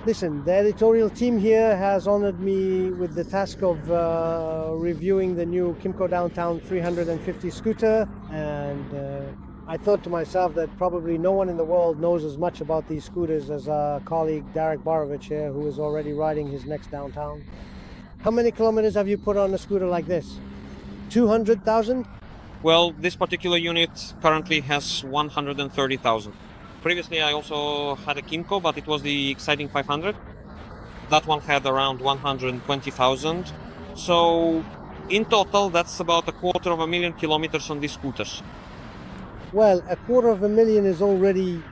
Listen, the editorial team here has honored me with the task of reviewing the new Kymco Downtown 350 scooter, and I thought to myself that probably no one in the world knows as much about these scooters as our colleague Derek Borovich here, who is already riding his next Downtown. How many kilometers have you put on a scooter like this? 200,000? Well, this particular unit currently has 130,000. Previously, I also had a Kymco, but it was the Xciting 500. That one had around 120,000. So, in total, that's about 250,000 kilometers on these scooters. Well, 250,000 is already,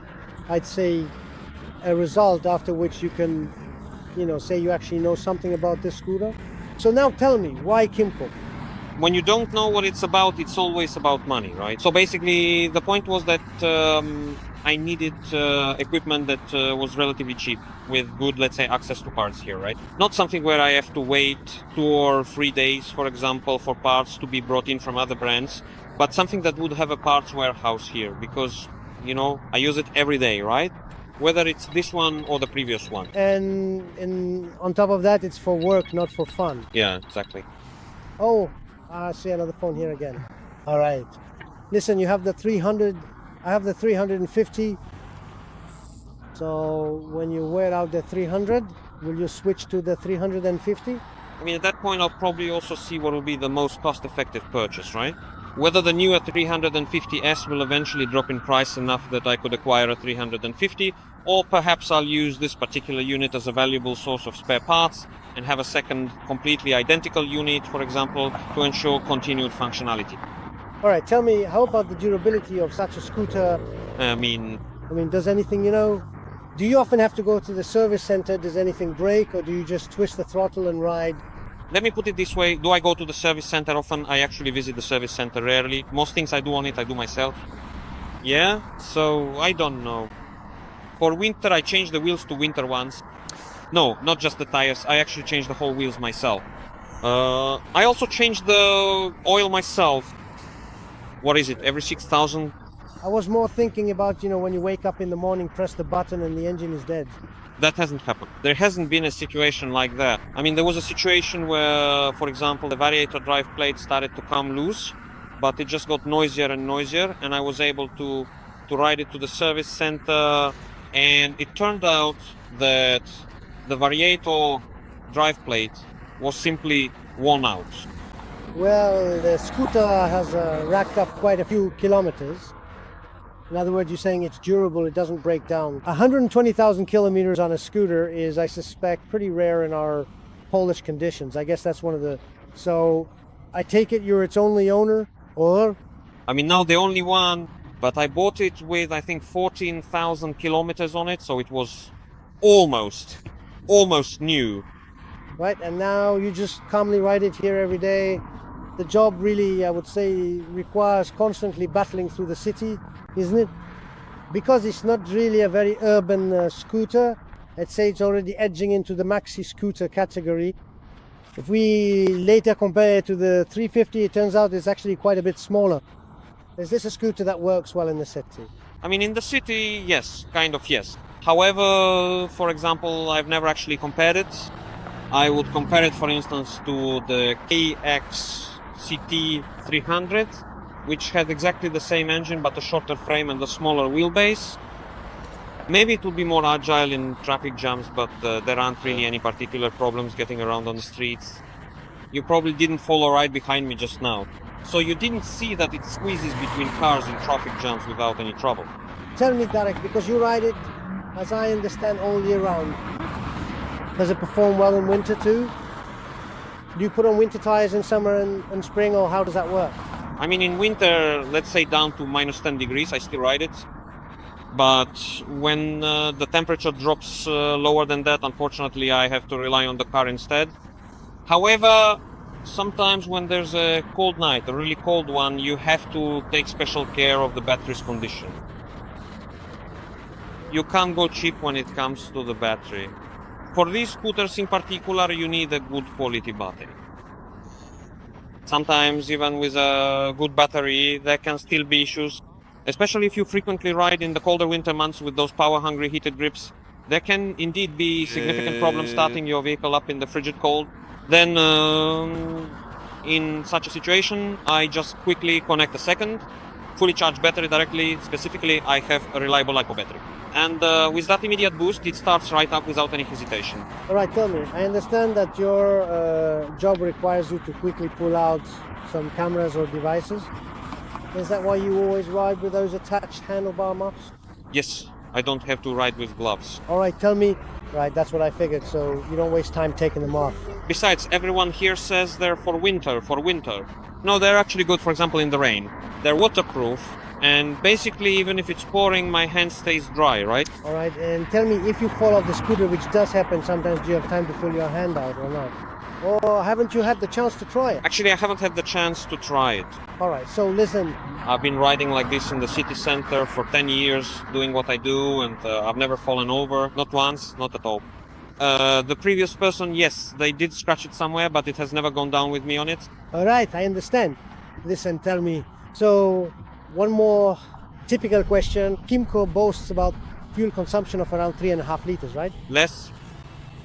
I'd say, a result after which you can, say you actually know something about this scooter. So now tell me, why Kymco? When you don't know what it's about, it's always about money, right? So basically, the point was that I needed equipment that was relatively cheap with good, let's say, access to parts here, right? Not something where I have to wait 2 or 3 days, for example, for parts to be brought in from other brands, but something that would have a parts warehouse here because, I use it every day, right? Whether it's this one or the previous one. And on top of that, it's for work, not for fun. Yeah, exactly. Oh, I see another phone here again. All right. Listen, you have the 300. I have the 350. So when you wear out the 300, will you switch to the 350? I mean, at that point, I'll probably also see what will be the most cost-effective purchase, right? Whether the newer 350S will eventually drop in price enough that I could acquire a 350, or perhaps I'll use this particular unit as a valuable source of spare parts and have a second completely identical unit, for example, to ensure continued functionality. All right, tell me, how about the durability of such a scooter? I mean, does anything, do you often have to go to the service center? Does anything break, or do you just twist the throttle and ride? Let me put it this way. Do I go to the service center often? I actually visit the service center rarely. Most things I do on it, I do myself. Yeah, so I don't know. For winter, I change the wheels to winter ones. No, not just the tires. I actually change the whole wheels myself. I also change the oil myself. What is it, every 6,000? I was more thinking about, when you wake up in the morning, press the button and the engine is dead. That hasn't happened. There hasn't been a situation like that. I mean, there was a situation where, for example, the variator drive plate started to come loose, but it just got noisier and noisier, and I was able to ride it to the service center, and it turned out that the variator drive plate was simply worn out. Well, the scooter has racked up quite a few kilometers. In other words, you're saying it's durable, it doesn't break down. 120,000 kilometers on a scooter is, I suspect, pretty rare in our Polish conditions. I guess that's one of the... So, I take it you're its only owner, or? I mean, now the only one, but I bought it with, I think, 14,000 kilometers on it, so it was almost new. Right, and now you just calmly ride it here every day. The job really, I would say, requires constantly battling through the city, isn't it? Because it's not really a very urban scooter. I'd say it's already edging into the maxi scooter category. If we later compare it to the 350, it turns out it's actually quite a bit smaller. Is this a scooter that works well in the city? I mean, in the city, yes, kind of yes. However, for example, I've never actually compared it. I would compare it, for instance, to the KXCT 300, which had exactly the same engine but a shorter frame and a smaller wheelbase. Maybe it would be more agile in traffic jams, but there aren't really any particular problems getting around on the streets. You probably didn't follow right behind me just now, so you didn't see that it squeezes between cars in traffic jams without any trouble. Tell me, Derek, because you ride it, as I understand, all year round. Does it perform well in winter too? Do you put on winter tires in summer and spring, or how does that work? I mean, in winter, let's say down to minus 10 degrees, I still ride it. But when the temperature drops lower than that, unfortunately, I have to rely on the car instead. However, sometimes when there's a cold night, a really cold one, you have to take special care of the battery's condition. You can't go cheap when it comes to the battery. For these scooters in particular, you need a good quality battery. Sometimes even with a good battery, there can still be issues, especially if you frequently ride in the colder winter months with those power-hungry heated grips. There can indeed be significant problems starting your vehicle up in the frigid cold. Then, in such a situation, I just quickly connect a second, fully charged battery directly. Specifically, I have a reliable LiPo battery. And with that immediate boost, it starts right up without any hesitation. All right, tell me. I understand that your job requires you to quickly pull out some cameras or devices. Is that why you always ride with those attached handlebar muffs? Yes, I don't have to ride with gloves. All right, tell me. Right, that's what I figured, so you don't waste time taking them off. Besides, everyone here says they're for winter. No, they're actually good, for example, in the rain. They're waterproof, and basically, even if it's pouring, my hand stays dry, right? All right, and tell me, if you fall off the scooter, which does happen sometimes, do you have time to pull your hand out or not? Or haven't you had the chance to try it? Actually, I haven't had the chance to try it. All right, so listen. I've been riding like this in the city center for 10 years, doing what I do, and I've never fallen over. Not once, not at all. The previous person, yes, they did scratch it somewhere, but it has never gone down with me on it. All right, I understand. Listen, tell me. So, one more typical question. Kymco boasts about fuel consumption of around 3.5 liters, right? Less,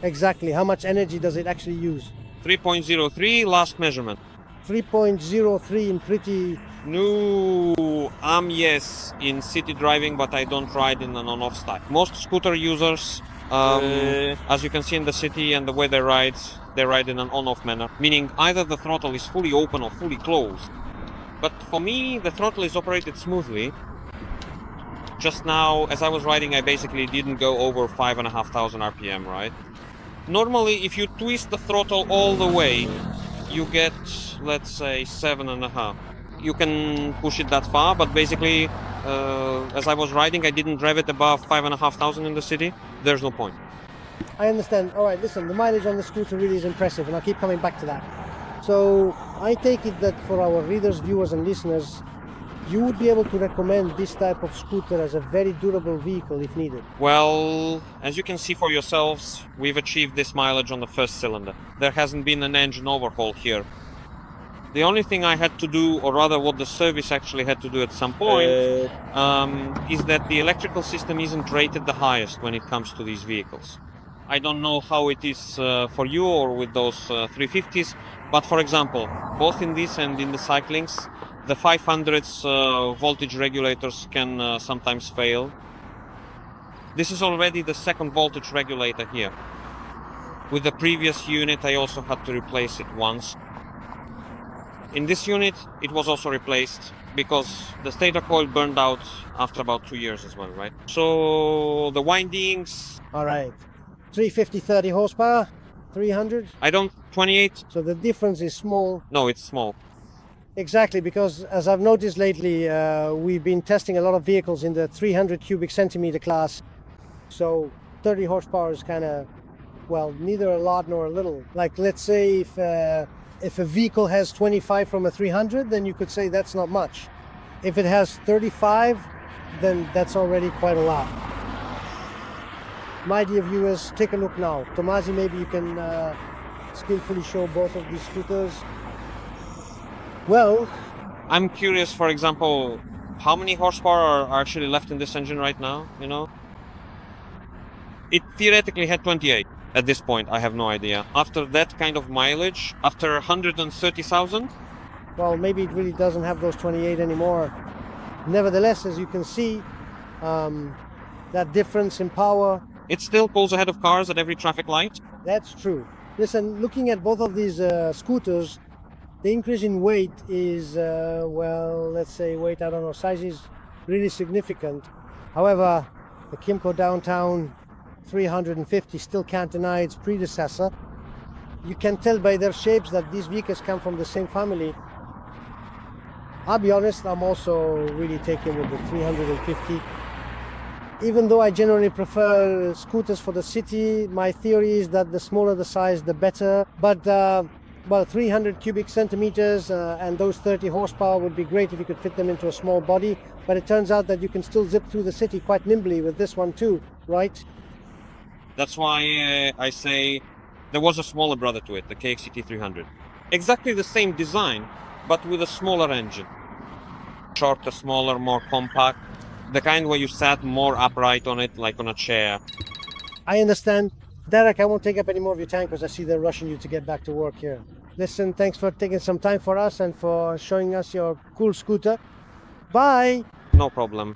Exactly. How much energy does it actually use? 3.03, last measurement. 3.03 in pretty... No, yes, in city driving, but I don't ride in an on-off style. Most scooter users, as you can see in the city and the way they ride in an on-off manner, meaning either the throttle is fully open or fully closed. But for me, the throttle is operated smoothly. Just now, as I was riding, I basically didn't go over 5,500 RPM, right? Normally, if you twist the throttle all the way, you get, let's say, 7.5. You can push it that far, but basically, as I was riding, I didn't drive it above 5,500 in the city. There's no point. I understand. All right, listen, the mileage on the scooter really is impressive, and I'll keep coming back to that. So, I take it that for our readers, viewers, and listeners, you would be able to recommend this type of scooter as a very durable vehicle if needed. Well, as you can see for yourselves, we've achieved this mileage on the first cylinder. There hasn't been an engine overhaul here. The only thing I had to do, or rather what the service actually had to do at some point, is that the electrical system isn't rated the highest when it comes to these vehicles. I don't know how it is for you or with those 350s, but for example, both in this and in the cyclings, the 500s voltage regulators can sometimes fail. This is already the second voltage regulator here. With the previous unit, I also had to replace it once. In this unit, it was also replaced because the stator coil burned out after about 2 years as well, right? So the windings... All right. 350, 30 horsepower, 300. 28? So the difference is small. No, it's small. Exactly, because as I've noticed lately, we've been testing a lot of vehicles in the 300 cubic centimeter class. So 30 horsepower is kind of, well, neither a lot nor a little. Like, let's say if a vehicle has 25 from a 300, then you could say that's not much. If it has 35, then that's already quite a lot. My dear viewers, take a look now. Tomasi, maybe you can skillfully show both of these scooters. Well, I'm curious, for example, how many horsepower are actually left in this engine right now, you know? It theoretically had 28. At this point, I have no idea. After that kind of mileage, after 130,000? Well, maybe it really doesn't have those 28 anymore. Nevertheless, as you can see, that difference in power... It still pulls ahead of cars at every traffic light. That's true. Listen, looking at both of these scooters, the increase in weight is, well, let's say weight, I don't know, size is really significant. However, the Kymco Downtown 350 still can't deny its predecessor. You can tell by their shapes that these vehicles come from the same family. I'll be honest, I'm also really taken with the 350. Even though I generally prefer scooters for the city, my theory is that the smaller the size, the better. But, well, 300 cubic centimeters and those 30 horsepower would be great if you could fit them into a small body. But it turns out that you can still zip through the city quite nimbly with this one too, right? That's why I say there was a smaller brother to it, the KXCT 300. Exactly the same design, but with a smaller engine. Shorter, smaller, more compact. The kind where you sat more upright on it, like on a chair. I understand. Derek, I won't take up any more of your time because I see they're rushing you to get back to work here. Listen, thanks for taking some time for us and for showing us your cool scooter. Bye. No problem.